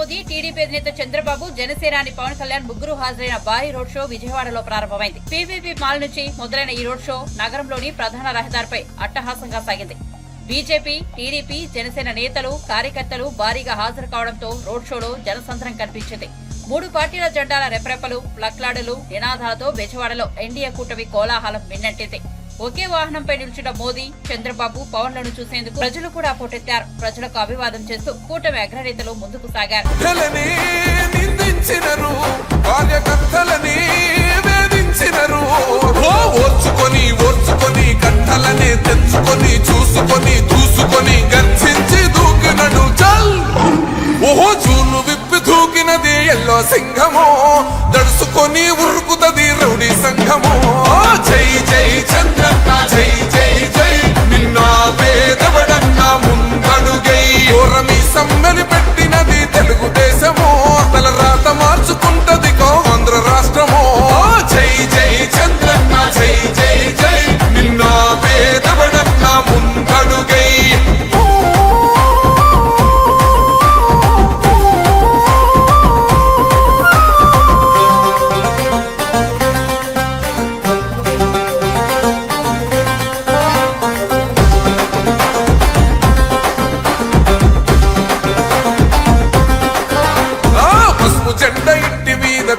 Modi, TDP అధినేత చంద్రబాబు, జనసేనాని పవన్ కళ్యాణ్ ముగ్గురు హాజరైన భారీ రోడ్ షో విజయవాడలో ప్రారంభమైంది. పీవీపీ మాల్ నుంచి మొదలైన ఈ రోడ్ షో నగరంలోని ప్రధాన రహదారిపై అట్టహాసంగా సాగింది. బీజేపీ, టీడీపీ, జనసేన నేతలు, కార్యకర్తలు భారీగా హాజరు కావడంతో రోడ్ షోలో జనసంద్రం కనిపించింది. 3 పార్టీల జెండాల రెపరెపలు, ప్లక్లాడులు, నినాదాలతో బెజవాడలో ఎన్డీఏ కూటమి కోలాహలం మిన్నంటింది. ఒకే వాహనంపై నిల్చున్న మోదీ, చంద్రబాబు, పవన్లను చూసేందుకు ప్రజలు కూడా పోటెత్తారు. ప్రజలకు అభివాదం చేస్తూ కూటమి అగ్రనేతలు ముందుకు సాగారు. దూకినది ఎల్లో సింహమో, దడుసుకొని ఉరుకుతది రౌడీ సంఘమో. జై జై చంద్రన్న, జై జై జై, నిన్న పేదవడన్న ముందడుగై. ఓరమి సమ్మెలి పెట్టినది తెలుగుదేశమో, తల రాత మార్చుకుంటది ఆంధ్ర రాష్ట్రమో. జై జై చంద్రన్న, జై జై జై, నిన్న పేదవడన్న ముందడుగై.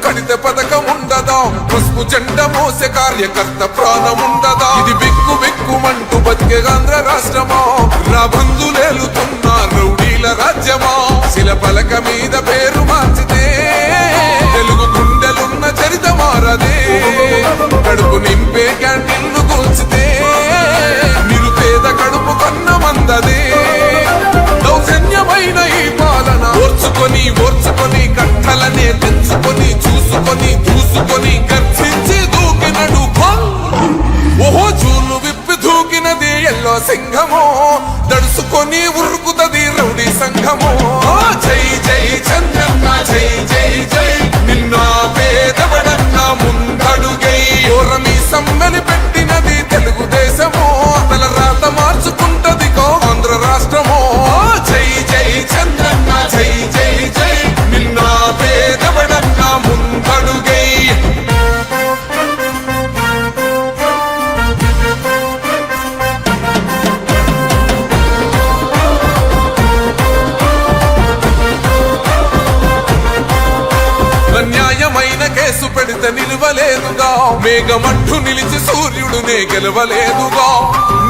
కడిత పథకముండదా, పసుపు జెండ మోసే కార్యకర్త ప్రాణముండదా. ఇది బిక్కు బిక్కుమంటూ బతికే ఆంధ్ర రాష్ట్రమా, నా బంధులేలుతున్న రౌడీల రాజ్యమా. శిల పలక మీద పేరు మార్చితే తెలుగు గుండెలున్న చరిత మారదే. కడుపు నింపే క్యాంటీన్లు కూల్చితే నిరుపేద కడుపు కన్న మందదే. దౌర్జన్యమైన ఈ పాలన ఓర్చుకొని ఓర్చుకొని కట్టలనే తెంచుకొని చూసుకొని దూసుకొని గర్జించి దూకినడు. ఓహో చూలు విప్పి దూకినది ఎల్లో సింహమో, దడుసుకొని ఉరుకుతది రౌడీ సంఘమో. జై జై చంద్రన్న, జై జై జై, నిన్న పేదవడన్న ముందడుగై. ఓరమి సమ్మెలి పెట్టినది తెలుగుదేశమో, తల రాత మార్చుకుంటది ఆంధ్ర రాష్ట్రమో. జై జై చంద్రన్న, జై జై జై, నిన్న పేదవడన్న ముందడుగై. న్యాయమైన కేసు పెడితే నిలవలేదుగా, మేఘమంటూ నిలిచి సూర్యుడునే గెలవలేదుగా.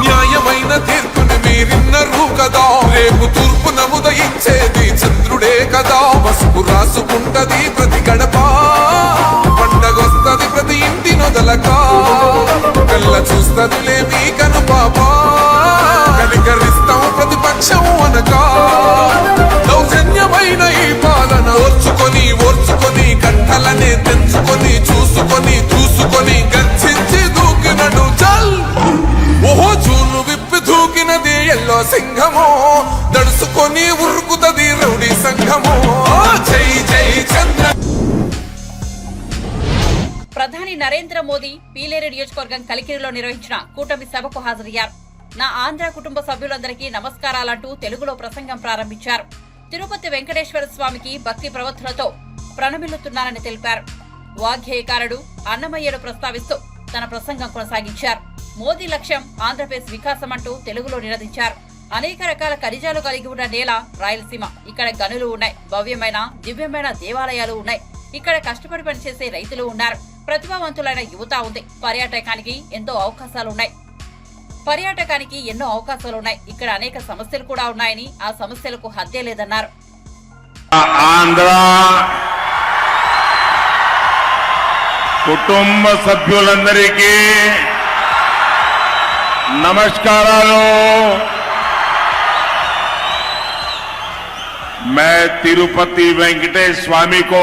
న్యాయమైన తీర్పుని మీరిన్నరు కదా, రేపు తూర్పు నముదయించేది చంద్రుడే కదా. పసుపు రాసుకుంటది ప్రతి గడప, పండగొస్తది ప్రతి ఇంటి నొదలక. కళ్ళ చూస్తదిలే మీ కను పాప, కనికరిస్తాం ప్రతిపక్షం అనక. దౌర్జన్యమైన ఈ పాలన ఓర్చుకొని ఓర్చుకొని కట్టలనే తెంచుకొని చూసుకొని దూసుకొని గర్జించి దూకినడు. చల్ ఓహో చూలు విప్పి దూకినది ఎల్లో సింహమో, దడుసుకొని ఉరుకుతది రౌడీ సంఘమో. జై జై చంద్ర. ప్రధాని నరేంద్ర మోదీ పీలేరు నియోజకవర్గం కలికిరిలో నిర్వహించిన కూటమి సభకు హాజరయ్యారు. నా ఆంధ్ర కుటుంబ సభ్యులందరికీ నమస్కారాలంటూ తెలుగులో ప్రసంగం ప్రారంభించారు. తిరుపతి వెంకటేశ్వర స్వామికి భక్తి ప్రవత్తులతో ప్రణమిల్లుతున్నారని తెలిపారు. వాగ్గేయకారుడు అన్నమయ్యను ప్రస్తావిస్తూ తన ప్రసంగం కొనసాగించారు. మోదీ లక్ష్యం ఆంధ్రప్రదేశ్ వికాసం అంటూ తెలుగులో నినదించారు. అనేక రకాల ఖనిజాలు కలిగి ఉన్న నేల రాయలసీమ. ఇక్కడ గనులు ఉన్నాయి, భవ్యమైన దివ్యమైన దేవాలయాలు ఉన్నాయి. ఇక్కడ కష్టపడి పనిచేసే రైతులు ఉన్నారు, ప్రతిభావంతులైన యువత ఉంది. పర్యాటకానికి ఎన్నో అవకాశాలున్నాయి. ఇక్కడ అనేక సమస్యలు కూడా ఉన్నాయని, ఆ సమస్యలకు హద్దే లేదన్నారు. ఆంధ్ర కుటుంబ సభ్యులందరికీ నమస్కారాలు. मैं तिरुपति वेंकटेश स्वामी को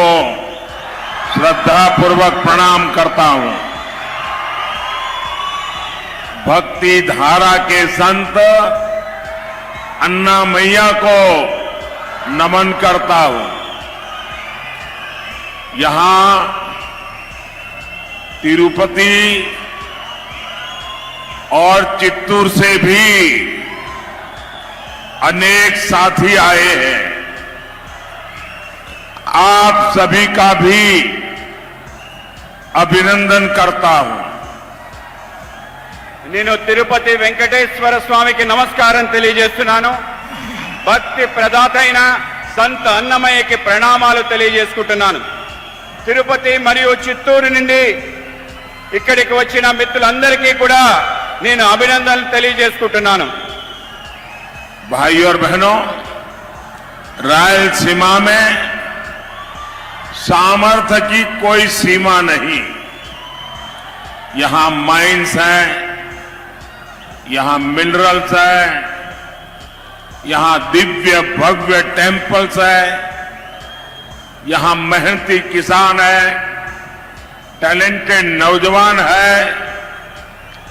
श्रद्धापूर्वक प्रणाम करता हूं. भक्ति धारा के संत अन्नामैया को नमन करता हूं. यहां तिरुपति और चित्तूर से भी अनेक साथी आए हैं. आप सभी का भी अभिनंदन करता हूं। నేను తిరుపతి వెంకటేశ్వర స్వామికి నమస్కారం తెలియజేస్తున్నాను. భక్తి ప్రదాత అయిన సంత అన్నమయ్యకి ప్రణామాలు తెలియజేసుకుంటున్నాను. తిరుపతి మరియు చిత్తూరు నుండి ఇక్కడికి వచ్చిన మిత్రులందరికీ కూడా నేను అభినందనలు తెలియజేసుకుంటున్నాను. भाइयों और बहनों, रायलसीमा में सामर्थ्य की कोई सीमा नहीं। यहां माइंस हैं, यहां मिनरल्स है, यहां दिव्य भव्य टेम्पल्स है, यहां मेहनती किसान है, टैलेंटेड नौजवान है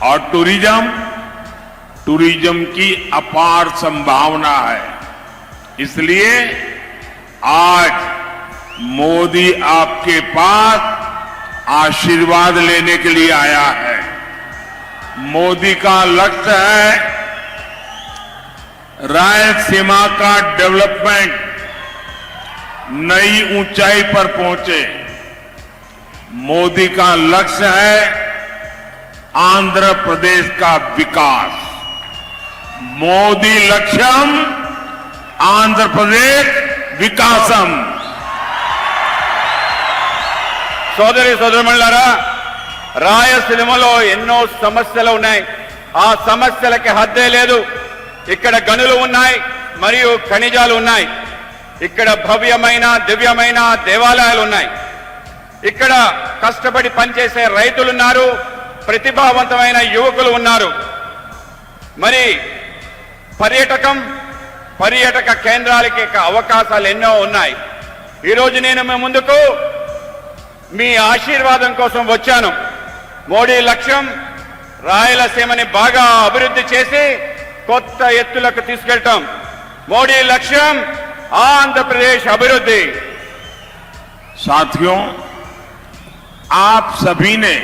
और टूरिज्म की अपार संभावना है। इसलिए आज मोदी आपके पास आशीर्वाद लेने के लिए आया है। मोदी का लक्ष्य है रायलसीमा का डेवलपमेंट नई ऊंचाई पर पहुंचे। मोदी का लक्ष्य है आंध्र प्रदेश का विकास। मोदी लक्ष्यम आंध्र प्रदेश विकासम। సోదరి సోదరులారా, రాయలసీమలో ఎన్నో సమస్యలు ఉన్నాయి. ఆ సమస్యలకి హద్దే లేదు. ఇక్కడ గనులు ఉన్నాయి మరియు ఖనిజాలు ఉన్నాయి. ఇక్కడ భవ్యమైన దివ్యమైన దేవాలయాలు ఉన్నాయి. ఇక్కడ కష్టపడి పనిచేసే రైతులున్నారు, ప్రతిభావంతమైన యువకులు ఉన్నారు. మరి పర్యాటక కేంద్రాలకి అవకాశాలు ఎన్నో ఉన్నాయి. ఈరోజు నేను మీ ముందుకు మీ ఆశీర్వాదం కోసం వచ్చాను. మోడీ లక్ష్యం రాయలసీమని బాగా అభివృద్ధి చేసి కొత్త ఎత్తులకు తీసుకెళ్తాం. మోడీ లక్ష్యం ఆంధ్రప్రదేశ్ అభివృద్ధి. साथियों, आप सभी ने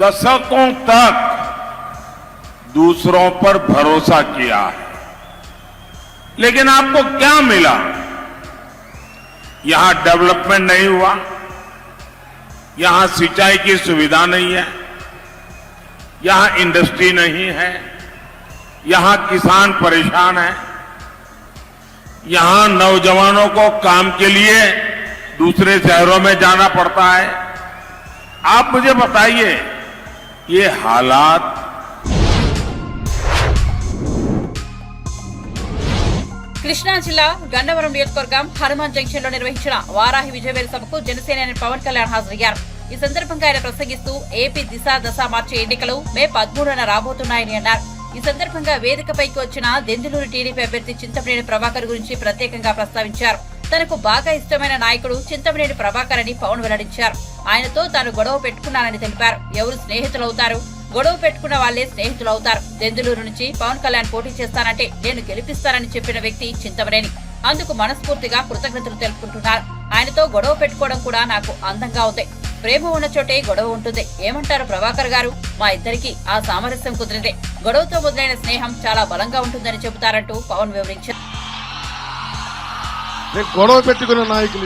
दशकों तक दूसरों पर भरोसा किया है, लेकिन आपको क्या मिला? यहां डेवलपमेंट नहीं हुआ, यहां सिंचाई की सुविधा नहीं है, यहां इंडस्ट्री नहीं है, यहां किसान परेशान है, यहां नौजवानों को काम के लिए दूसरे शहरों में जाना पड़ता है। आप मुझे बताइए, ये हालात కృష్ణా జిల్లా గన్నవరం నియోజకవర్గం హనుమాన్ జంక్షన్ లో నిర్వహించిన వారాహి విజయవేల సభకు జనసేన పవన్ కళ్యాణ్ హాజరయ్యారు. ఈ సందర్భంగా ఆయన ప్రసంగిస్తూ ఏపీ దిశ దశ మార్చే ఎన్నికలు మే 13న రాబోతున్నాయని అన్నారు. ఈ సందర్భంగా వేదికపైకి వచ్చిన దెందులూరు టీడీపీ అభ్యర్థి చింతమనేని ప్రభాకర్ గురించి ప్రత్యేకంగా ప్రస్తావించారు. తనకు బాగా ఇష్టమైన నాయకుడు చింతమనేని ప్రభాకర్ అని పవన్ వెల్లడించారు. ఆయనతో తాను గొడవ పెట్టుకున్నానని తెలిపారు. ఎవరు స్నేహితులవుతారు? గొడవ పెట్టుకున్న వాళ్లే స్నేహితులవుతారు. దెందులూరు నుంచి పవన్ కళ్యాణ్ పోటీ చేస్తానంటే నేను గెలిపిస్తానని చెప్పిన వ్యక్తి చింతమనేని. అందుకు మనస్ఫూర్తిగా కృతజ్ఞతలు తెలుపుకుంటున్నారు. ఆయనతో గొడవ పెట్టుకోవడం కూడా నాకు అందంగా ఉంది. ప్రేమ ఉన్న చోటే గొడవ ఉంటుంది. ఏమంటారు ప్రభాకర్ గారు? మా ఇద్దరికి ఆ సామరస్యం కుదిరిందే. గొడవతో మొదలైన స్నేహం చాలా బలంగా ఉంటుందని చెబుతారంటూ పవన్ వివరించారు. గొడవ పెట్టుకున్న నాయకులు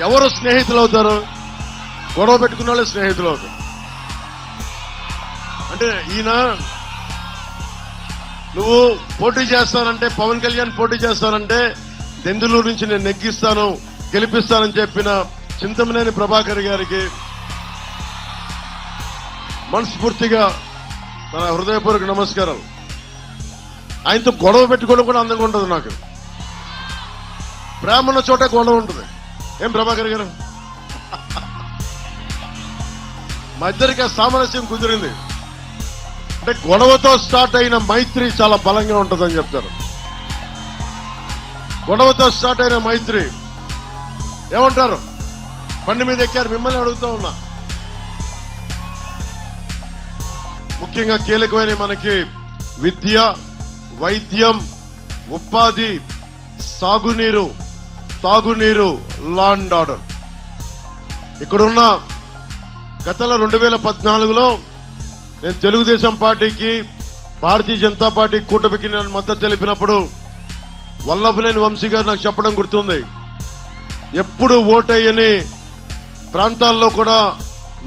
ఎవరు స్నేహితులు అవుతారు? గొడవ పెట్టుకున్న వాళ్ళే స్నేహితులు అవుతారు. అంటే ఈయన నువ్వు పోటీ చేస్తానంటే, పవన్ కళ్యాణ్ పోటీ చేస్తానంటే దెందులూరు నుంచి నేను నెగ్గిస్తాను, గెలిపిస్తానని చెప్పిన చింతమనేని ప్రభాకర్ గారికి మనస్ఫూర్తిగా నా హృదయపూర్వక నమస్కారాలు. ఆయనతో గొడవ పెట్టుకోవడం కూడా అందంగా ఉంటుంది. నాకు ప్రేమ ఉన్న చోట గొడవ ఉంటుంది. ఏం ప్రభాకర్ గారు? మా ఇద్దరికి సామరస్యం కుదిరింది. అంటే గొడవతో స్టార్ట్ అయిన మైత్రి చాలా బలంగా ఉంటుందని చెప్తారు. గొడవతో స్టార్ట్ అయిన మైత్రి ఏమంటారు? బండి మీద ఎక్కారు, మిమ్మల్ని అడుగుతూ ఉన్నా. ముఖ్యంగా కీలకమైన మనకి విద్య, వైద్యం, ఉపాధి, సాగునీరు, తాగునీరు, లా అండ్ ఆర్డర్. ఇక్కడున్న గతంలో 2014లో నేను తెలుగుదేశం పార్టీకి భారతీయ జనతా పార్టీ కూటమికి నేను మద్దతు తెలిపినప్పుడు వల్లభనేని వంశీ గారు నాకు చెప్పడం గుర్తుంది. ఎప్పుడు ఓటయ్యని ప్రాంతాల్లో కూడా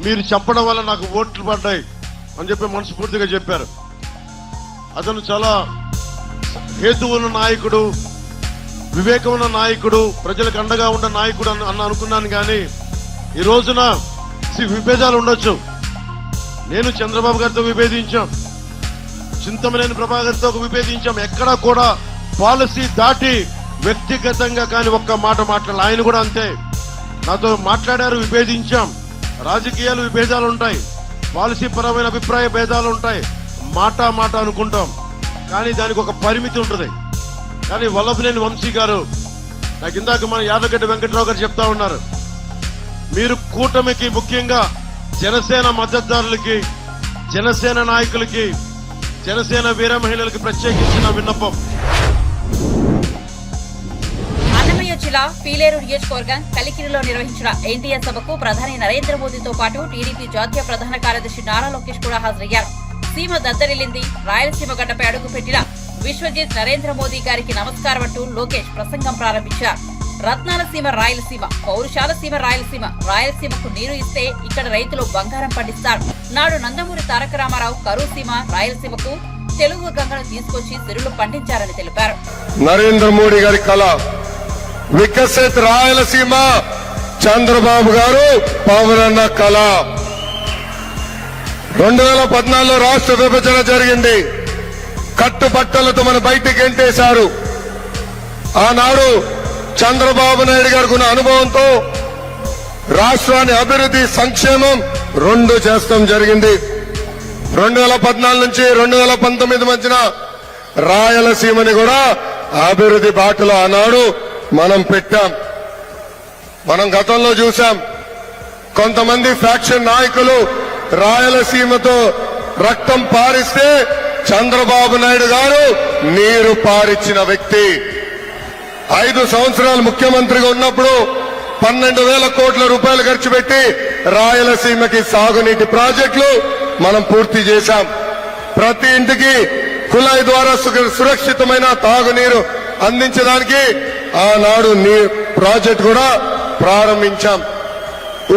మీరు చెప్పడం వల్ల నాకు ఓట్లు పడ్డాయి అని చెప్పి మనస్ఫూర్తిగా చెప్పారు. అతను చాలా హేతు ఉన్న నాయకుడు, వివేకం ఉన్న నాయకుడు, ప్రజలకు అండగా ఉన్న నాయకుడు అని అనుకున్నాను. కానీ ఈ రోజున విభేదాలు ఉండొచ్చు. నేను చంద్రబాబు గారితో విభేదించాం, చింతమనేని ప్రభాకర్తో విభేదించాం. ఎక్కడా కూడా పాలసీ దాటి వ్యక్తిగతంగా కానీ ఒక్క మాట మాట్లాడాలి. ఆయన కూడా అంతే, నాతో మాట్లాడారు, విభేదించాం. రాజకీయాలు విభేదాలు ఉంటాయి, పాలసీ పరమైన అభిప్రాయ భేదాలు ఉంటాయి, మాట అనుకుంటాం. కానీ దానికి ఒక పరిమితి ఉంటుంది. కానీ వల్లభనేని వంశీ గారు నాకు ఇందాక మన యాదగడ్డ వెంకట్రావు గారు చెప్తా ఉన్నారు, మీరు కూటమికి, ముఖ్యంగా జనసేన మద్దతుదారులకి, జనసేన నాయకులకి, జనసేన వీర మహిళలకి ప్రత్యేకించిన విన్నపం. అన్నమయ్య జిల్లా పీలేరు నియోజకవర్గం కలికిరిలో నిర్వహించిన ఎన్టీఆర్ సభకు ప్రధాని నరేంద్ర మోదీతో పాటు టీడీపీ జాతీయ ప్రధాన కార్యదర్శి నారా లోకేష్ కూడా హాజరయ్యారు. సీమ దద్దరిల్లింది, రాయలసీమ గడ్డపై అడుగుపెట్టిన విశ్వజిత్ నరేంద్ర మోదీ గారికి నమస్కారం అంటూ లోకేష్ ప్రసంగం ప్రారంభించారు. రత్నాల సీమ రాయలసీమ, పౌరుషాల సీమ రాయలసీమ, రాయలసీమకు నీరు ఇస్తే ఇక్కడ రైతులు బంగారం పండిస్తారు. నాడు నందమూరి తారక రామారావు కరూరు సీమ రాయలసీమకు తెలుగు గంగను తీసుకొచ్చి సిరులు పండించారని తెలిపారు. నరేంద్ర మోడీ గారి కళ వికసిత్ రాయలసీమ, చంద్రబాబు గారు పవనన్న కళ. 2014లో రాష్ట్ర విభజన జరిగింది, కట్టుబట్టలతో మన బయటికి గెంటేశారు. ఆనాడు చంద్రబాబు నాయుడు గారికి ఉన్న అనుభవంతో రాష్ట్రాన్ని అభివృద్ధి, సంక్షేమం రెండు చేస్తాం జరిగింది. 2014 నుంచి 2019 మధ్యన రాయలసీమని కూడా అభివృద్ధి బాటలో ఆనాడు మనం పెట్టాం. మనం గతంలో చూశాం, కొంతమంది ఫ్యాక్షన్ నాయకులు రాయలసీమతో రక్తం పారిస్తే చంద్రబాబు నాయుడు గారు నీరు పారిచ్చిన వ్యక్తి. 5 సంవత్సరాలు ముఖ్యమంత్రిగా ఉన్నప్పుడు 12,000 కోట్ల రూపాయలు ఖర్చు పెట్టి రాయలసీమకి సాగునీటి ప్రాజెక్టులు మనం పూర్తి చేశాం. ప్రతి ఇంటికి కుళాయి ద్వారా సురక్షితమైన తాగునీరు అందించడానికి ఆనాడు ప్రాజెక్టు కూడా ప్రారంభించాం.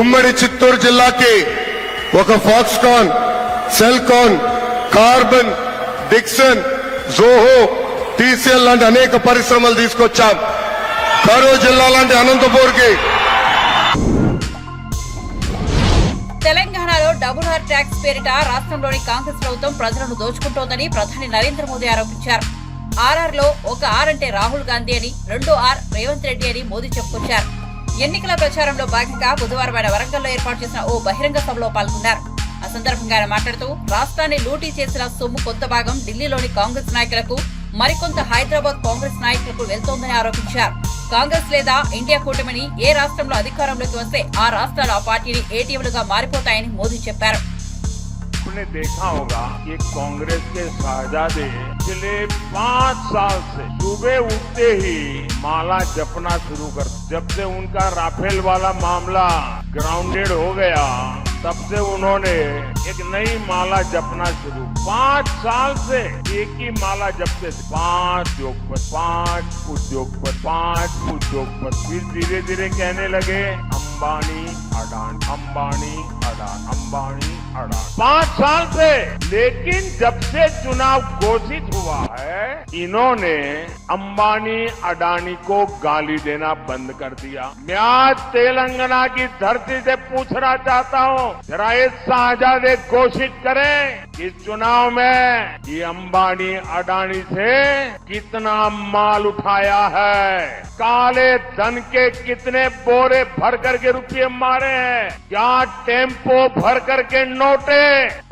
ఉమ్మడి చిత్తూరు జిల్లాకి ఒక Foxconn, Celkon, carbon, Dixon, Zoho, TCL లాంటి అనేక పరిశ్రమలు తీసుకొచ్చాం. కరూరు జిల్లా లాంటి అనంతపూర్కి. తెలంగాణలో డబుల్ ఆర్ ట్యాక్స్ పేరిట రాష్ట్రంలోని కాంగ్రెస్ ప్రభుత్వం ప్రజలను దోచుకుంటోందని ప్రధాని నరేంద్ర మోదీ ఆరోపించారు. ఆర్ఆర్లో ఒక ఆర్ అంటే రాహుల్ గాంధీ అని, 2 ఆర్ రేవంత్ రెడ్డి అని మోదీ చెప్పుకొచ్చారు. ఎన్నికల ప్రచారంలో భాగంగా బుధవారం ఆయన వరంగల్లో ఏర్పాటు చేసిన ఓ బహిరంగ సభలో పాల్గొన్నారు. ఆ సందర్భంగా ఆయన మాట్లాడుతూ రాష్ట్రాన్ని లూటీ చేసిన సొమ్ము కొంత భాగం ఢిల్లీలోని కాంగ్రెస్ నాయకులకు, మరికొంత హైదరాబాద్ కాంగ్రెస్ నాయకులకు వెళ్తోందని ఆరోపించారు. కాంగ్రెస్ లేదా ఇండియా కూటమిని ఏ రాష్ట్రంలో అధికారంలోకి వస్తే ఆ రాష్ట్రాలు ఆ పార్టీని ఏటీఎంలుగా మారిపోతాయని మోదీ చెప్పారు. आपने देखा होगा कि कांग्रेस के शहजादे पिछले 5 साल से सुबह उठते ही माला जपना शुरू कर, जब से उनका राफेल वाला मामला ग्राउंडेड हो गया तब से उन्होंने एक नई माला जपना शुरू। 5 साल से एक ही माला जपते थे, 5 उद्योगपति, 5 उद्योगपति, 5 उद्योगपति। फिर धीरे धीरे कहने लगे अंबानी अडानी, अंबानी अडानी, अंबानी अडानी। 5 साल से। लेकिन जब से चुनाव घोषित हुआ है इन्होंने अंबानी अडानी को गाली देना बंद कर दिया। मैं आज तेलंगाना की धरती से पूछना चाहता हूँ, जरा ये शाहजादे घोषित करें कि चुनाव में ये अंबानी अडानी से कितना माल उठाया है, काले धन के कितने बोरे भर करके रुपये मारे हैं, क्या टेम्पो भर करके नोटे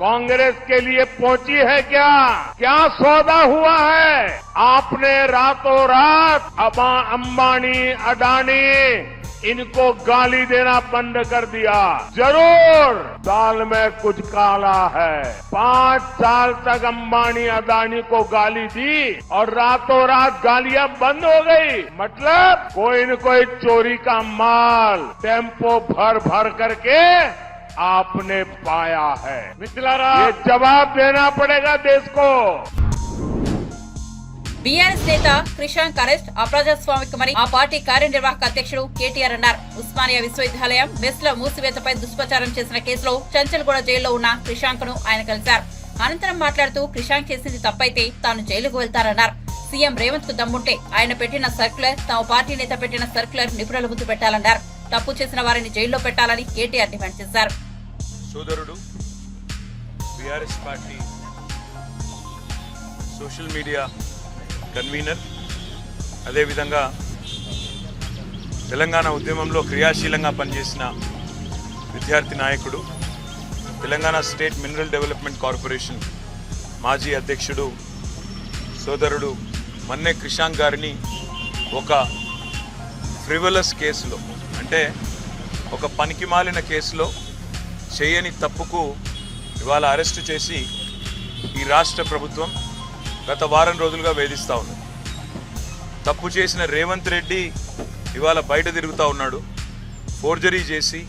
कांग्रेस के लिए पहुंची है, क्या सौदा हुआ है। आपने रातों रात अंबानी अडानी इनको गाली देना बंद कर दिया। जरूर दाल में कुछ काला है। 5 साल तक अंबानी अडानी को गाली दी और रातों रात गालियां बंद हो गई। मतलब कोई न कोई चोरी का माल टेम्पो भर भर करके आपने पाया है मिथिलारा ये जवाब देना पड़ेगा देश को। బీఆర్ఎస్ నేత క్రిషాంక్ అరెస్ట్ అప్రజాస్వామికమని ఆ పార్టీ కార్యనిర్వాహక అధ్యక్షుడు కేటీఆర్ అన్నారు. ఉస్మానియా విశ్వవిద్యాలయం మెస్ల మూసివేతపై దుష్ప్రచారం చేసిన కేసులో చంచల్గూడ జైల్లో ఉన్న క్రిషాంక్ ను ఆయన కలిశారు. అనంతరం మాట్లాడుతూ క్రిషాంక్ చేసింది తప్పైతే తాను జైలుకు వెళ్తారన్నారు. సీఎం రేవంత్ కు దమ్ముంటే ఆయన పెట్టిన సర్క్యులర్, తమ పార్టీ నేత పెట్టిన సర్క్యులర్ నిపుణుల ముందు పెట్టాలన్నారు. తప్పు చేసిన వారిని జైల్లో పెట్టాలని కేటీఆర్ డిమాండ్ చేశారు. సోదరుడు BRS party social media convener, అదేవిధంగా తెలంగాణ ఉద్యమంలో క్రియాశీలంగా పనిచేసిన విద్యార్థి నాయకుడు, Telangana state mineral development corporation మాజీ అధ్యక్షుడు సోదరుడు మన్నె క్రిషాంక్ గారిని ఒక ఫ్రివలస్ కేసులో, అంటే ఒక పనికిమాలిన కేసులో చేయని తప్పుకు ఇవాళ అరెస్టు చేసి ఈ రాష్ట్ర ప్రభుత్వం గత వారం రోజులుగా వేధిస్తూ ఉంది. తప్పు చేసిన రేవంత్ రెడ్డి ఇవాళ బయట తిరుగుతూ ఉన్నాడు. ఫోర్జరీ చేసి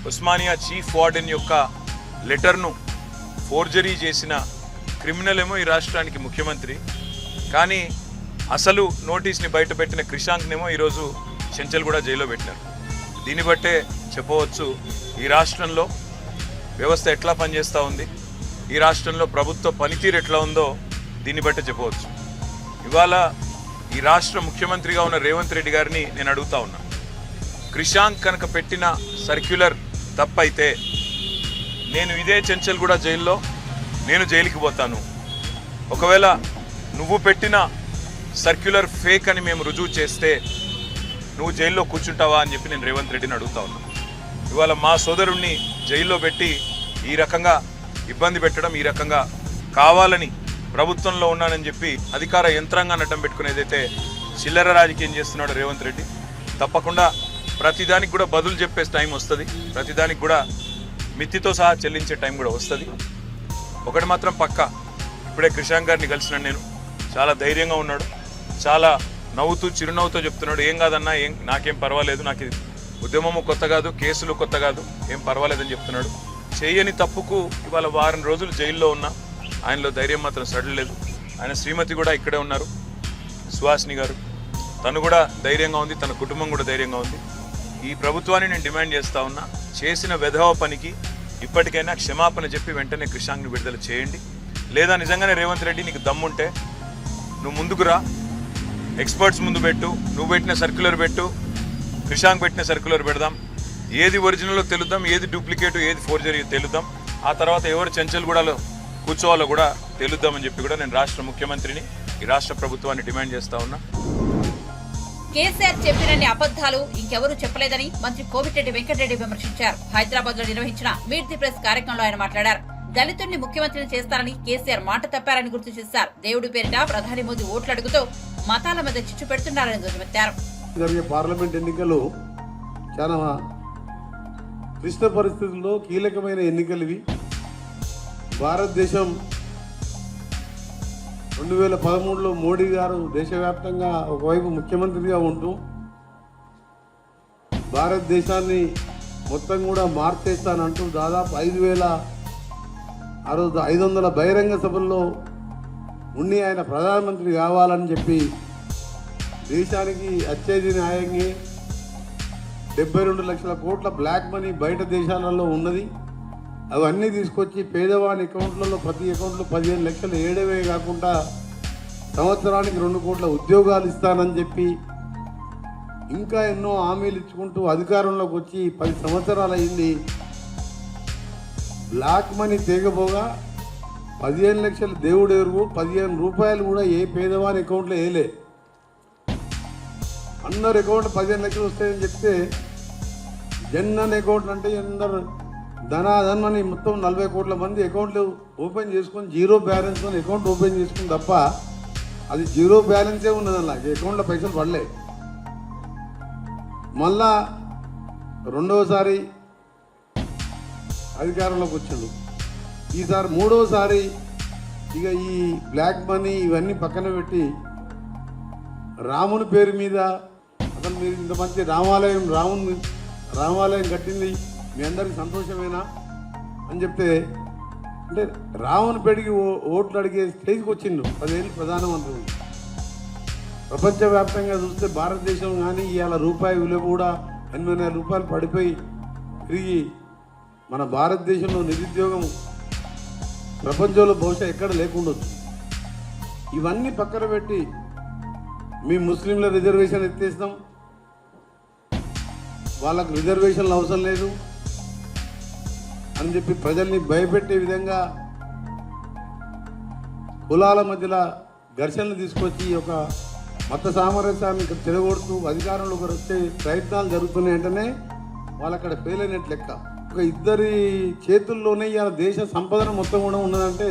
ఉస్మానియా చీఫ్ వార్డెన్ యొక్క లెటర్ను ఫోర్జరీ చేసిన క్రిమినల్ ఏమో ఈ రాష్ట్రానికి ముఖ్యమంత్రి, కానీ అసలు నోటీస్ని బయట పెట్టిన క్రిషాంక్నేమో ఈరోజు చెంచల్గూడ జైల్లో పెట్టినారు. దీన్ని బట్టే చెప్పవచ్చు ఈ రాష్ట్రంలో వ్యవస్థ ఎట్లా పనిచేస్తూ ఉంది, ఈ రాష్ట్రంలో ప్రభుత్వ పనితీరు ఎట్లా ఉందో దీన్ని బట్టే చెప్పవచ్చు. ఇవాళ ఈ రాష్ట్ర ముఖ్యమంత్రిగా ఉన్న రేవంత్ రెడ్డి గారిని నేను అడుగుతా ఉన్నా, క్రిషాంక్ కనుక పెట్టిన సర్క్యులర్ తప్పైతే నేను ఇదే చెంచల్గూడ జైల్లో నేను జైలుకి పోతాను. ఒకవేళ నువ్వు పెట్టిన సర్క్యులర్ ఫేక్ అని మేము రుజువు చేస్తే నువ్వు జైల్లో కూర్చుంటావా అని చెప్పి నేను రేవంత్ రెడ్డిని అడుగుతా ఉన్నా. ఇవాళ మా సోదరుణ్ణి జైల్లో పెట్టి ఈ రకంగా ఇబ్బంది పెట్టడం, ఈ రకంగా కావాలని ప్రభుత్వంలో ఉన్నానని చెప్పి అధికార యంత్రాంగాన్ని అడ్డం పెట్టుకునేదైతే చిల్లర రాజకీయం చేస్తున్నాడు రేవంత్ రెడ్డి. తప్పకుండా ప్రతిదానికి కూడా బదులు చెప్పే టైం వస్తుంది, ప్రతిదానికి కూడా మిత్తితో సహా చెల్లించే టైం కూడా వస్తుంది. ఒకటి మాత్రం పక్కా, ఇప్పుడే క్రిషాంక్ గారిని కలిసినాను నేను, చాలా ధైర్యంగా ఉన్నాడు, చాలా నవ్వుతూ చిరునవ్వుతో చెప్తున్నాడు, ఏం కాదన్నా, నాకేం పర్వాలేదు, నాకు ఉద్యమము కొత్త కాదు, కేసులు కొత్త కాదు, ఏం పర్వాలేదని చెప్తున్నాడు. చేయని తప్పుకు ఇవాళ వారం రోజులు జైల్లో ఉన్నా ఆయనలో ధైర్యం మాత్రం సడలేదు. ఆయన శ్రీమతి కూడా ఇక్కడే ఉన్నారు, సుహాసిని గారు, తను కూడా ధైర్యంగా ఉంది, తన కుటుంబం కూడా ధైర్యంగా ఉంది. ఈ ప్రభుత్వాన్ని నేను డిమాండ్ చేస్తా ఉన్నా, చేసిన వెధవ పనికి ఇప్పటికైనా క్షమాపణ చెప్పి వెంటనే క్రిషాంక్ని విడుదల చేయండి. లేదా నిజంగానే రేవంత్ రెడ్డి నీకు దమ్ముంటే నువ్వు ముందుకు రా, ఎక్స్పర్ట్స్ ముందు పెట్టు, నువ్వు పెట్టిన సర్క్యులర్ పెట్టు, క్రిషాంక్ పెట్టిన సర్క్యులర్ పెడదాం, ఏది ఒరిజినల్లో తెలుద్దాం, ఏది డూప్లికేట్, ఏది ఫోర్జరీ తెలుద్దాం. ఆ తర్వాత ఎవరు చెంచల్గూడలో కూర్చోవాలో కూడా తెలుద్దామని చెప్పి కూడా నేను రాష్ట్ర ముఖ్యమంత్రిని, ఈ రాష్ట్ర ప్రభుత్వాన్ని డిమాండ్ చేస్తా ఉన్నా. కేసీఆర్ చెప్పినన్ని అబద్ధాలు ఇంకెవరూ చెప్పలేదని మంత్రి కోమటిరెడ్డి వెంకటరెడ్డి విమర్శించారు. హైదరాబాద్ లో నిర్వహించిన మీట్ ది ప్రెస్ కార్యక్రమంలో ఆయన మాట్లాడారు. దళితుడిని ముఖ్యమంత్రిని చేస్తారని కేసీఆర్ మాట తప్పారని గుర్తు చేశారు. దేవుడి పేరిట ప్రధాని మోదీ ఓట్లు అడుగుతూ మతాల మధ్య చిచ్చు పెడుతున్నారని ధ్వజమెత్తారు. జరిగే పార్లమెంట్ ఎన్నికలు చాలా క్లిష్ట పరిస్థితుల్లో కీలకమైన ఎన్నికలు ఇవి. భారతదేశం 2013లో మోడీ గారు దేశవ్యాప్తంగా ఒకవైపు ముఖ్యమంత్రిగా ఉంటూ భారతదేశాన్ని మొత్తం కూడా మార్చేస్తానంటూ దాదాపు 5,500 బహిరంగ సభల్లో ఉండి ఆయన ప్రధానమంత్రి కావాలని చెప్పి దేశానికి వచ్చేది న్యాయంగా 72 లక్షల కోట్ల బ్లాక్ మనీ బయట దేశాలలో ఉన్నది. అవన్నీ తీసుకొచ్చి పేదవాని అకౌంట్లలో ప్రతి అకౌంట్లో 15 లక్షలు ఏడవే కాకుండా సంవత్సరానికి 2 కోట్ల ఉద్యోగాలు ఇస్తానని చెప్పి ఇంకా ఎన్నో హామీలు ఇచ్చుకుంటూ అధికారంలోకి వచ్చి 10 సంవత్సరాలు అయింది. బ్లాక్ మనీ తేగపోగా 15 లక్షలు దేవుడు ఎరుగు, 15 రూపాయలు కూడా ఏ పేదవాని అకౌంట్లో వేయలే. అందరు అకౌంట్ 15 లక్షలు వస్తాయని చెప్తే జన్ధన్ అకౌంట్ అంటే అందరు ధనాధన్మని మొత్తం 40 కోట్ల మంది అకౌంట్లు ఓపెన్ చేసుకొని జీరో బ్యాలెన్స్ అకౌంట్ ఓపెన్ చేసుకుని తప్ప అది జీరో బ్యాలెన్సే ఉన్నది. అలా అకౌంట్లో పైసలు పడలే. మళ్ళా రెండవసారి అధికారంలోకి వచ్చాడు. ఈసారి మూడోసారి ఇక ఈ బ్లాక్ మనీ ఇవన్నీ పక్కన పెట్టి రాముని పేరు మీద అసలు మీరు ఇంత మంచి రామాలయం కట్టింది మీ అందరికి సంతోషమేనా అని చెప్తే, అంటే రావణపేటకి ఓట్లు అడిగే స్టేజ్కి వచ్చిండు 10 ఏళ్ళు ప్రధానమంత్రి ఉంది. ప్రపంచవ్యాప్తంగా చూస్తే భారతదేశం కానీ ఇవాళ రూపాయి విలువ కూడా 8,000 రూపాయలు పడిపోయి తిరిగి మన భారతదేశంలో నిరుద్యోగం ప్రపంచంలో బహుశా ఎక్కడ లేకుండొచ్చు. ఇవన్నీ పక్కన పెట్టి మీ ముస్లింల రిజర్వేషన్ ఎత్తేస్తాం, వాళ్ళకు రిజర్వేషన్లు అవసరం లేదు అని చెప్పి ప్రజల్ని భయపెట్టే విధంగా కులాల మధ్యలో ఘర్షణలు తీసుకొచ్చి ఒక మత సామరస్యాన్ని ఇక్కడ చెడగొడుతూ అధికారంలోకి వచ్చే ప్రయత్నాలు జరుగుతున్నాయంటేనే వాళ్ళు అక్కడ ఫెయిల్ అయినట్టు లెక్క. ఒక ఇద్దరి చేతుల్లోనే ఇవాళ దేశ సంపదన మొత్తం కూడా ఉన్నదంటే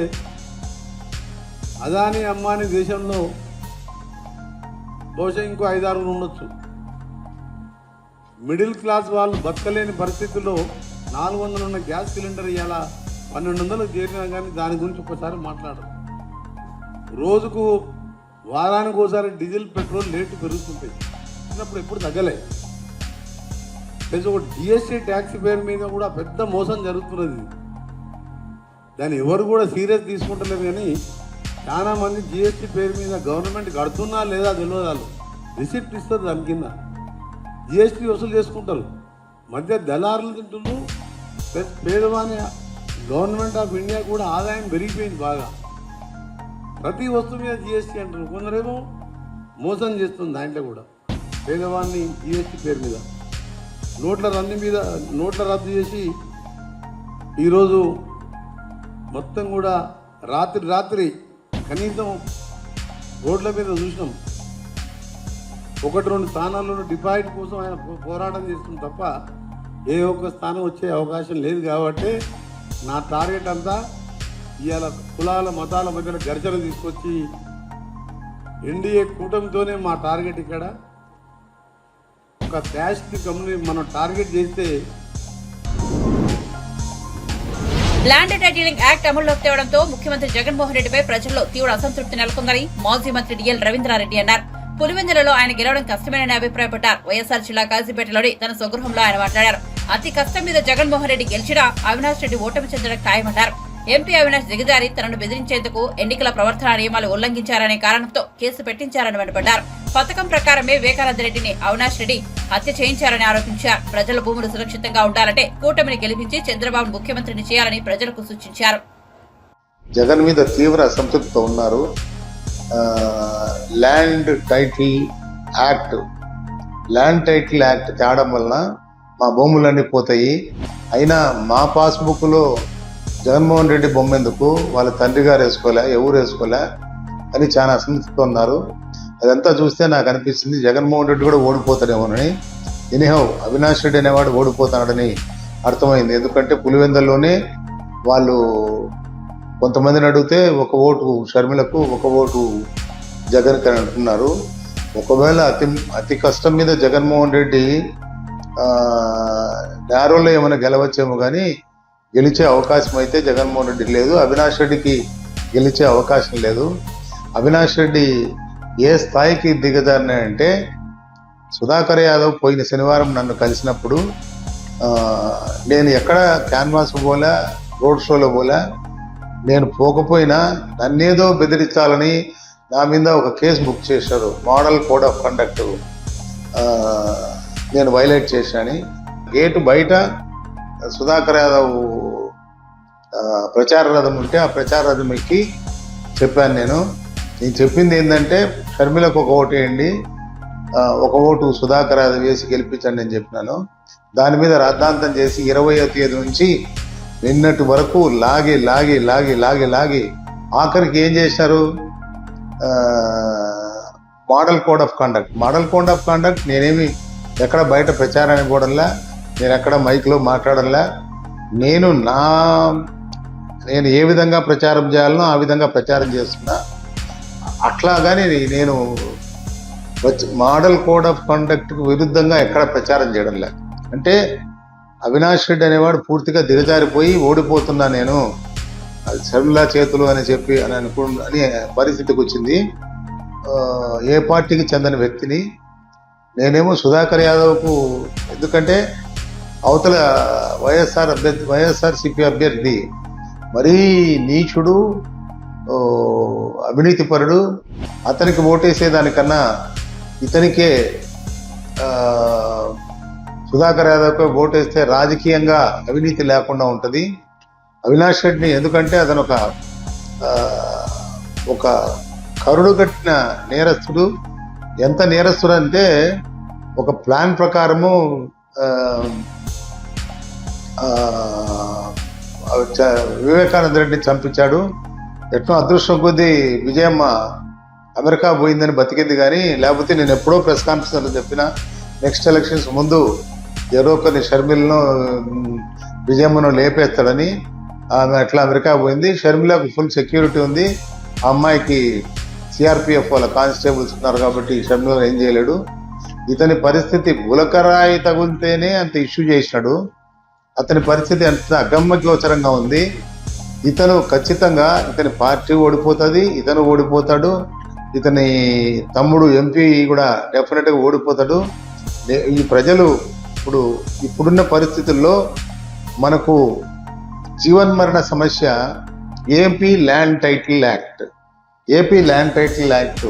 అదాని అంబానీ దేశంలో బహుశా ఇంకో 5-6 ఉండొచ్చు. మిడిల్ క్లాస్ వాళ్ళు బతకలేని పరిస్థితుల్లో 400 ఉన్న గ్యాస్ సిలిండర్ ఇవాళ 1200 చేరినా కానీ దాని గురించి ఒకసారి మాట్లాడరు. రోజుకు వారానికి ఒకసారి డీజిల్ పెట్రోల్ రేటు పెరుగుతుంటాయి, చిన్నప్పుడు ఎప్పుడు తగ్గలే. ప్లస్ ఒక జిఎస్టీ ట్యాక్స్ పేరు మీద కూడా పెద్ద మోసం జరుగుతున్నది. దాన్ని ఎవరు కూడా సీరియస్ తీసుకుంటలేదు. కానీ చాలా మంది జిఎస్టీ పేరు మీద గవర్నమెంట్ కడుతున్నా లేదా తెలియదు, వాళ్ళు రిసిప్ట్ ఇస్తారు, దాని కింద జిఎస్టీ వసూలు చేసుకుంటారు. మధ్య దళారులు తింటున్నారు. ప్లస్ పేదవాని గవర్నమెంట్ ఆఫ్ ఇండియా కూడా ఆదాయం పెరిగిపోయింది బాగా. ప్రతి వస్తువు మీద జిఎస్టీ అంటారు. కొందరేమో మోసం చేస్తుంది దాంట్లో కూడా పేదవాడిని జిఎస్టీ పేరు మీద. నోట్ల రద్దు చేసి ఈరోజు మొత్తం కూడా రాత్రి కనీసం రోడ్ల మీద చూసినాం 1-2 స్థానాల్లో డిపాజిట్ కోసం ఆయన పోరాటం చేస్తుంది తప్ప ఏ ఒక్క స్థానం వచ్చే అవకాశం లేదు. కాబట్టి నా టార్గెట్ అంతా ఇవాళ కులాల మతాల మధ్యన ఘర్షణ తీసుకొచ్చి ఎన్డీఏ కూటమితోనే మా టార్గెట్. ఇక్కడ ఒక క్యాస్ట్ కమ్యూనిటీ మనం టార్గెట్ చేస్తే ల్యాండ్ టైటిలింగ్ యాక్ట్ అమల్లోకి తేవడంతో ముఖ్యమంత్రి జగన్మోహన్ రెడ్డిపై ప్రజల్లో తీవ్ర అసంతృప్తి నెలకొందని మాజీ మంత్రి డిఎల్ రవీంద్రారెడ్డి అన్నారు. పులివెందులలో ఆయన గెలవడం కష్టమేనని అభిప్రాయపడ్డారు. వైఎస్ఆర్ జిల్లా కాజీపేటలోని తన స్వగృహంలో ఆయన మాట్లాడారు. అతి కష్టం మీద జగన్మోహన్ రెడ్డి గెలిచినా అవినాష్ రెడ్డి ఓటమి చెందడం ఖాయమన్నారు. ఎంపీ అవినాష్ దిగజారి తనను బెదిరించేందుకు ఎన్నికల ప్రవర్తన నియమాలు ఉల్లంఘించారనే కారణంతో కేసు పెట్టించారని మండిపడ్డారు. పథకం ప్రకారమే వివేకానంద రెడ్డిని అవినాష్ రెడ్డి హత్య చేయించారని ఆరోపించారు. ప్రజల భూములు సురక్షితంగా ఉండాలంటే కూటమిని గెలిపించి చంద్రబాబు ముఖ్యమంత్రిని చేయాలని ప్రజలకు సూచించారు. జగన్ మీద తీవ్ర అసంతృప్తితో ఉన్నారు. ల్యాండ్ టైటిల్ యాక్ట్ తేవడం వలన మా భూములన్నీ పోతాయి, అయినా మా పాస్బుక్లో జగన్మోహన్ రెడ్డి బొమ్మ ఎందుకు, వాళ్ళ తండ్రి గారు వేసుకోలే, ఎవరు వేసుకోలే అని చాలా అసంతృప్తితో ఉన్నారు. అదంతా చూస్తే నాకు అనిపిస్తుంది జగన్మోహన్ రెడ్డి కూడా ఓడిపోతాడేమోనని. ఎనీహౌ అవినాష్ రెడ్డి అనేవాడు ఓడిపోతాడని అర్థమైంది. ఎందుకంటే పులివెందుల్లోనే వాళ్ళు కొంతమందిని అడిగితే ఒక ఓటు షర్మిలకు, ఒక ఓటు జగన్కి అని అంటున్నారు. ఒకవేళ అతి కష్టం మీద జగన్మోహన్ రెడ్డి నేరోలో ఏమైనా గెలవచ్చేమో కానీ గెలిచే అవకాశం అయితే జగన్మోహన్ రెడ్డికి లేదు. అవినాష్ రెడ్డికి గెలిచే అవకాశం లేదు. అవినాష్ రెడ్డి ఏ స్థాయికి దిగజారినాయంటే, సుధాకర్ యాదవ్ పోయిన శనివారం నన్ను కలిసినప్పుడు నేను ఎక్కడ క్యాన్వాస్ పోలే, రోడ్ షోలో పోలే, నేను పోకపోయినా నన్నేదో బెదిరించాలని నా మీద ఒక కేసు బుక్ చేశారు. మోడల్ కోడ్ ఆఫ్ కండక్ట్ నేను వైలేట్ చేశానని. గేటు బయట సుధాకర్ యాదవ్ ప్రచార రథం ఉంటే ఆ ప్రచార రథం ఎక్కి చెప్పాను. నేను చెప్పింది ఏంటంటే షర్మిలకు ఒక ఓటు వేయండి, ఒక ఓటు సుధాకర్ యాదవ్ వేసి గెలిపించండి అని చెప్పినాను. దాని మీద రాద్ధాంతం చేసి 20వ తేదీ నుంచి నిన్నటి వరకు లాగి ఆఖరికి ఏం చేశారు, మోడల్ కోడ్ ఆఫ్ కండక్ట్ నేనేమి ఎక్కడ బయట ప్రచారానికి కూడల్లా, నేను ఎక్కడ మైక్లో మాట్లాడల్లా. నేను ఏ విధంగా ప్రచారం చేయాలనో ఆ విధంగా ప్రచారం చేస్తున్నా. అట్లాగాని నేను మోడల్ కోడ్ ఆఫ్ కండక్ట్కు విరుద్ధంగా ఎక్కడ ప్రచారం చేయడం లేదు. అంటే అవినాష్ రెడ్డి అనేవాడు పూర్తిగా దిగజారిపోయి ఓడిపోతున్నా నేను, అది షర్మిలా చేతులు అని చెప్పి అని పరిస్థితికి వచ్చింది. ఏ పార్టీకి చెందిన వ్యక్తిని నేనేమో సుధాకర్ యాదవ్కు, ఎందుకంటే అవతల వైఎస్ఆర్సిపి అభ్యర్థి మరీ నీచుడు, అవినీతిపరుడు. అతనికి ఓటేసేదానికన్నా ఇతనికే సుధాకర్ యాదవ్కి ఓటేస్తే రాజకీయంగా అవినీతి లేకుండా ఉంటుంది. అవినాష్ రెడ్డిని ఎందుకంటే అతను ఒక కరుడు కట్టిన నేరస్తుడు. ఎంత నేరస్తుడు అంటే ఒక ప్లాన్ ప్రకారము వివేకానంద రెడ్డిని చంపించాడు. ఎట్లా అదృష్టం కొద్దీ విజయమ్మ అమెరికా పోయిందని బతికింది, కానీ లేకపోతే నేను ఎప్పుడో ప్రెస్ కాన్ఫరెన్స్లో చెప్పిన నెక్స్ట్ ఎలక్షన్స్ ముందు ఎవరో కొన్ని షర్మిలను విజయమ్మను లేపేస్తాడని. ఆమె అట్లా అమెరికా పోయింది. షర్మిలకు ఫుల్ సెక్యూరిటీ ఉంది. ఆ అమ్మాయికి సిఆర్పిఎఫ్ వాళ్ళ కానిస్టేబుల్స్ ఉన్నారు కాబట్టి షర్మిల ఏం చేయలేడు. ఇతని పరిస్థితి గులకరాయి తగులితేనే అంత ఇష్యూ చేసినాడు. అతని పరిస్థితి అంత అగమ్యగోచరంగా ఉంది. ఇతను ఖచ్చితంగా ఇతని పార్టీ ఓడిపోతుంది, ఇతను ఓడిపోతాడు, ఇతని తమ్ముడు ఎంపీ కూడా డెఫినెట్గా ఓడిపోతాడు. ఈ ప్రజలు ఇప్పుడున్న పరిస్థితుల్లో మనకు జీవన్మరణ సమస్య AP land title act. AP land title act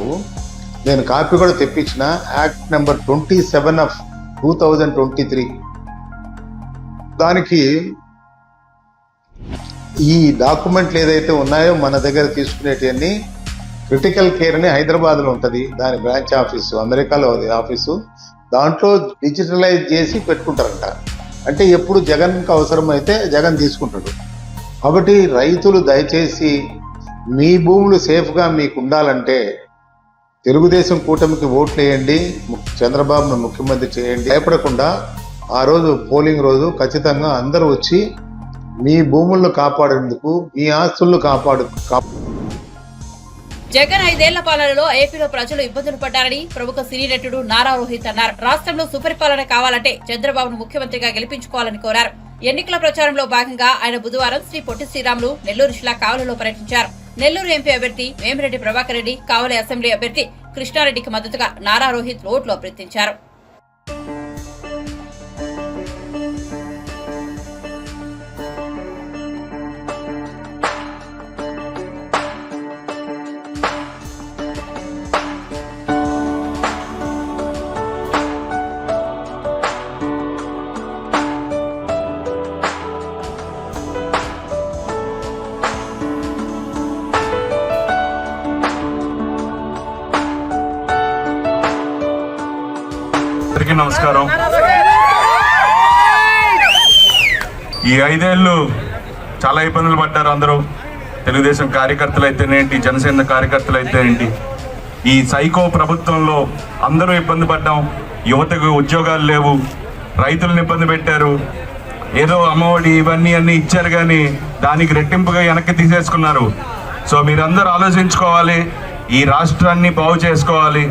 నేను కాపీ కూడా తెప్పించిన. Act number 27 of 2023. దానికి ఈ డాక్యుమెంట్లు ఏదైతే ఉన్నాయో మన దగ్గర తీసుకునేటివన్నీ క్రిటికల్ కేర్ అని హైదరాబాద్లో ఉంటుంది. దాని బ్రాంచ్ ఆఫీసు, అమెరికాలో ఆఫీసు. దాంట్లో డిజిటలైజ్ చేసి పెట్టుకుంటారంట. అంటే ఎప్పుడు జగన్కి అవసరమైతే జగన్ తీసుకుంటాడు. కాబట్టి రైతులు దయచేసి మీ భూములు సేఫ్గా మీకు ఉండాలంటే తెలుగుదేశం కూటమికి ఓట్లు వేయండి, చంద్రబాబును ముఖ్యమంత్రి చేయండి. భయపడకుండా ఆ రోజు పోలింగ్ రోజు ఖచ్చితంగా అందరూ వచ్చి మీ భూములను కాపాడేందుకు, మీ ఆస్తులను జగన్ 5 ఏళ్ల పాలనలో ఏపీలో ప్రజలు ఇబ్బందులు పడ్డారని ప్రముఖ సినీ నటుడు నారా రోహిత్ అన్నారు. రాష్ట్రంలో సుపరిపాలన కావాలంటే చంద్రబాబును ముఖ్యమంత్రిగా గెలిపించుకోవాలని కోరారు. ఎన్నికల ప్రచారంలో భాగంగా ఆయన బుధవారం శ్రీ పొట్టి శ్రీరాములు నెల్లూరు జిల్లా కావలిలో పర్యటించారు. నెల్లూరు ఎంపీ అభ్యర్థి వేమిరెడ్డి ప్రభాకర్ రెడ్డి, కావలి అసెంబ్లీ అభ్యర్థి కృష్ణారెడ్డికి మద్దతుగా నారా రోహిత్ ఓట్లు అభ్యర్థించారు. నమస్కారం. ఈ 5 ఏళ్ళు చాలా ఇబ్బందులు పడ్డారు అందరూ. తెలుగుదేశం కార్యకర్తలు అయితేనేంటి, జనసేన కార్యకర్తలు అయితే ఏంటి, ఈ సైకో ప్రభుత్వంలో అందరూ ఇబ్బంది పడ్డాం. యువతకు ఉద్యోగాలు లేవు, రైతులను ఇబ్బంది పెట్టారు. ఏదో అమ్మఒడి ఇవన్నీ అన్నీ ఇచ్చారు, కానీ దానికి రెట్టింపుగా వెనక్కి తీసేసుకున్నారు. సో మీరందరూ ఆలోచించుకోవాలి, ఈ రాష్ట్రాన్ని బాగు చేసుకోవాలి.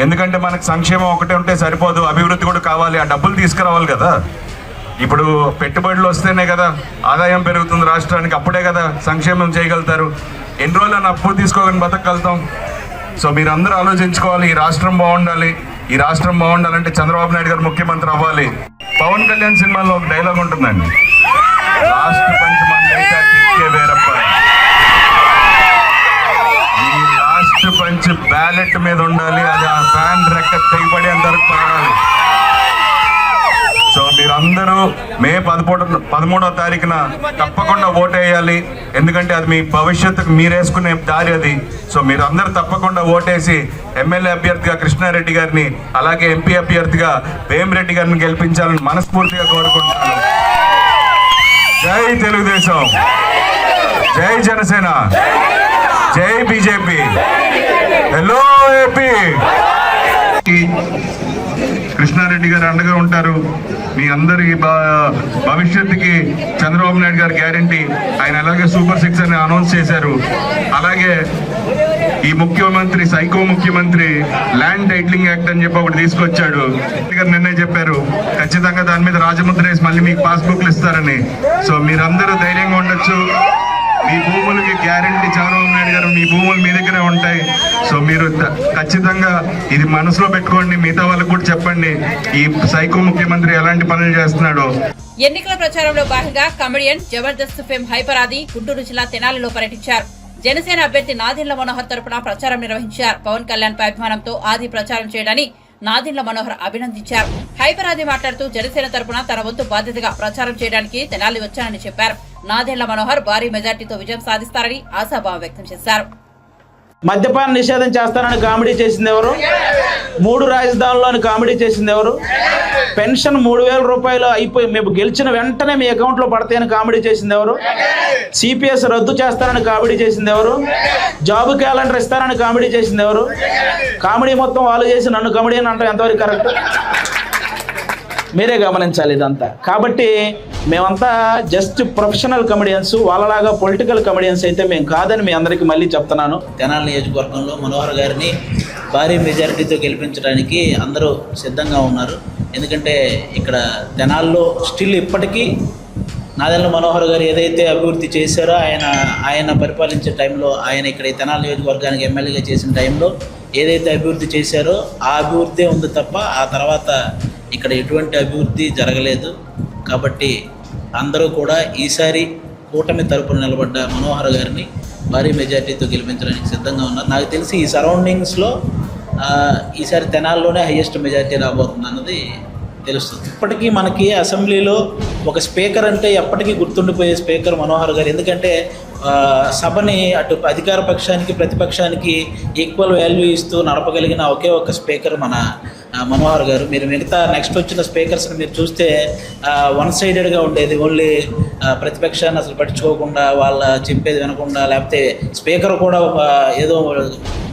ఎందుకంటే మనకు సంక్షేమం ఒకటే ఉంటే సరిపోదు, అభివృద్ధి కూడా కావాలి. ఆ డబ్బులు తీసుకురావాలి కదా. ఇప్పుడు పెట్టుబడులు వస్తేనే కదా ఆదాయం పెరుగుతుంది రాష్ట్రానికి, అప్పుడే కదా సంక్షేమం చేయగలుగుతారు. ఎన్ని రోజులు అని అప్పు తీసుకోగానే బతకగలుగుతాం. సో మీరు అందరూ ఆలోచించుకోవాలి, ఈ రాష్ట్రం బాగుండాలి. ఈ రాష్ట్రం బాగుండాలంటే చంద్రబాబు నాయుడు గారు ముఖ్యమంత్రి అవ్వాలి. పవన్ కళ్యాణ్ సినిమాలో ఒక డైలాగ్ ఉంటుందండి, లాస్ట్ పంచ్ మంది వేరప్ప. పంచ్ బ్యాలెట్ మీద ఉండాలి, అది ఆ ఫ్యాన్ రెక్క తెగిపడి అంతవరకు పడాలి. సో మీరందరూ మే 13వ తారీఖున తప్పకుండా ఓటేయాలి. ఎందుకంటే అది మీ భవిష్యత్తుకు మీరేసుకునే దారి అది. సో మీరందరూ తప్పకుండా ఓటేసి ఎమ్మెల్యే అభ్యర్థిగా కృష్ణారెడ్డి గారిని, అలాగే ఎంపీ అభ్యర్థిగా వేమిరెడ్డి గారిని గెలిపించాలని మనస్ఫూర్తిగా కోరుకుంటున్నాను. జై తెలుగుదేశం, జై జనసేన, జై బీజేపీ, హలో ఏపీ. కృష్ణారెడ్డి గారు అండగా ఉంటారు. మీ అందరి భవిష్యత్తుకి చంద్రబాబు నాయుడు గారు గ్యారంటీ. ఆయన అలాగే సూపర్ 6 అని అనౌన్స్ చేశారు. అలాగే ఈ ముఖ్యమంత్రి, సైకో ముఖ్యమంత్రి ల్యాండ్ టైటిలింగ్ యాక్ట్ అని చెప్పి ఒకటి తీసుకొచ్చాడు. నిన్నే చెప్పారు ఖచ్చితంగా దాని మీద రాజముద్ర వేసి మళ్ళీ మీకు పాస్బుక్లు ఇస్తారని. సో మీరందరూ ధైర్యంగా ఉండొచ్చు. మీ భూములకి గ్యారంటీ చంద్రబాబు నాయుడు గారు మీ భూములు మీ దగ్గరే ఉంటాయి. సో మీరు ఖచ్చితంగా ఇది మనసులో పెట్టుకోండి. మిగతా వాళ్ళకు కూడా చెప్పండి ఈ సైకో ముఖ్యమంత్రి ఎలాంటి పనులు చేస్తున్నాడో. ఎన్నికల ప్రచారంలో భాగంగా కమెడియన్ జబర్దస్త్ ఫేమ్ హైపర్ ఆది గుంటూరు జిల్లా తెనాలిలో పర్యటించారు. జనసేన అభ్యర్థి నాదెండ్ల మనోహర్ తరపున ప్రచారం నిర్వహించారు. పవన్ కళ్యాణ్ పై అభిమానంతో ఆది ప్రచారం చేయడాన్ని నాదెండ్ల మనోహర్ అభినందించారు. హైపర్ ఆది మాట్లాడుతూ జనసేన తరపున తన వంతు బాధ్యతగా ప్రచారం చేయడానికి తెనాలి వచ్చానని చెప్పారు. నాదెండ్ల మనోహర్ భారీ మెజార్టీతో విజయం సాధిస్తారని ఆశాభావం వ్యక్తం చేశారు. మద్యపాన నిషేధం చేస్తానని కామెడీ చేసింది ఎవరు? 3 రాజధానుల్లోని కామెడీ చేసింది ఎవరు? పెన్షన్ 3,000 రూపాయలు అయిపోయి మేము గెలిచిన వెంటనే మీ అకౌంట్లో పడతాయని కామెడీ చేసింది ఎవరు? సిపిఎస్ రద్దు చేస్తానని కామెడీ చేసింది ఎవరు? జాబ్ క్యాలెండర్ ఇస్తానని కామెడీ చేసింది ఎవరు? కామెడీ మొత్తం వాళ్ళు చేసి నన్ను కామెడీ అని అంటాం ఎంతవరకు కరెక్ట్? మీరే గమనించాలి ఇదంతా. కాబట్టి మేమంతా జస్ట్ ప్రొఫెషనల్ కమెడియన్స్, వాళ్ళలాగా పొలిటికల్ కమెడియన్స్ అయితే మేము కాదని మీ అందరికీ మళ్ళీ చెప్తున్నాను. తెనాలి నియోజకవర్గంలో మనోహర్ గారిని భారీ మెజారిటీతో గెలిపించడానికి అందరూ సిద్ధంగా ఉన్నారు. ఎందుకంటే ఇక్కడ తెనాల్లో స్టిల్ ఇప్పటికీ నాదెండ్ల మనోహర్ గారు ఏదైతే అభివృద్ధి చేశారో ఆయన పరిపాలించే టైంలో, ఆయన ఇక్కడ తెనాలి నియోజకవర్గానికి ఎమ్మెల్యేగా చేసిన టైంలో ఏదైతే అభివృద్ధి చేశారో ఆ అభివృద్ధి ఉంది తప్ప ఆ తర్వాత ఇక్కడ ఎటువంటి అభివృద్ధి జరగలేదు. కాబట్టి అందరూ కూడా ఈసారి కూటమి తరపున నిలబడ్డ మనోహర్ గారిని భారీ మెజార్టీతో గెలిపించడానికి సిద్ధంగా ఉన్నారు. నాకు తెలిసి ఈ సరౌండింగ్స్లో ఈసారి తెనాల్లోనే హైయెస్ట్ మెజార్టీ రాబోతుంది అన్నది తెలుస్తుంది. ఇప్పటికీ మనకి అసెంబ్లీలో ఒక స్పీకర్ అంటే ఎప్పటికీ గుర్తుండిపోయే స్పీకర్ మనోహర్ గారు. ఎందుకంటే సభని అటు అధికార పక్షానికి ప్రతిపక్షానికి ఈక్వల్ వాల్యూ ఇస్తూ నడపగలిగిన ఒకే ఒక స్పీకర్ మన మనోహర్ గారు. మీరు మిగతా నెక్స్ట్ వచ్చిన స్పీకర్స్ని మీరు చూస్తే వన్ సైడెడ్గా ఉండేది. ఓన్లీ ప్రతిపక్షాన్ని అసలు పట్టించుకోకుండా, వాళ్ళ చెప్పేది వినకుండా, లేకపోతే స్పీకర్ కూడా ఏదో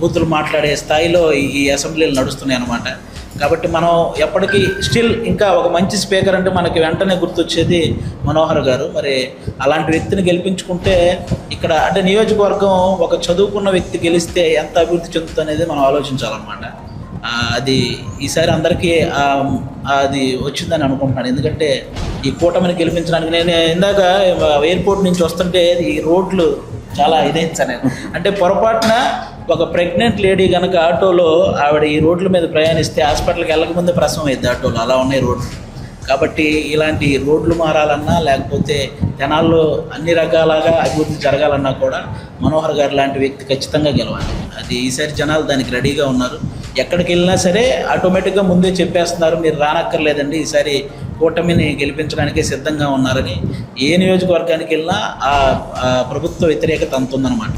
బూతులు మాట్లాడే స్థాయిలో ఈ అసెంబ్లీలు నడుస్తున్నాయి అన్నమాట. కాబట్టి మనం ఎప్పటికీ స్టిల్ ఇంకా ఒక మంచి స్పీకర్ అంటే మనకి వెంటనే గుర్తొచ్చేది మనోహర్ గారు. మరి అలాంటి వ్యక్తిని గెలిపించుకుంటే ఇక్కడ అంటే నియోజకవర్గం ఒక చదువుకున్న వ్యక్తి గెలిస్తే ఎంత అభివృద్ధి చెందుతుంది అనేది మనం ఆలోచించాలన్నమాట. అది ఈసారి అందరికీ అది వచ్చిందని అనుకుంటున్నాను. ఎందుకంటే ఈ కూటమిని గెలిపించడానికి నేను ఇందాక ఎయిర్పోర్ట్ నుంచి వస్తుంటే ఈ రోడ్లు చాలా ఇదైంచాను. అంటే పొరపాటున ఒక ప్రెగ్నెంట్ లేడీ కనుక ఆటోలో ఆవిడ ఈ రోడ్ల మీద ప్రయాణిస్తే హాస్పిటల్కి వెళ్ళకముందే ప్రసవం అయింది ఆటోలో, అలా ఉన్నాయి రోడ్లు. కాబట్టి ఇలాంటి రోడ్లు మారాలన్నా లేకపోతే జనాల్లో అన్ని రకాలుగా అభివృద్ధి జరగాలన్నా కూడా మనోహర్ గారు లాంటి వ్యక్తి ఖచ్చితంగా గెలవాలి. అది ఈసారి జనాలు దానికి రెడీగా ఉన్నారు. ఎక్కడికి వెళ్ళినా సరే ఆటోమేటిక్గా ముందే చెప్పేస్తున్నారు, మీరు రానక్కర్లేదండి, ఈసారి కూటమిని గెలిపించడానికి సిద్ధంగా ఉన్నారని. ఏ నియోజకవర్గానికి వెళ్ళినా ఆ ప్రభుత్వ వ్యతిరేకత అంతుందన్నమాట.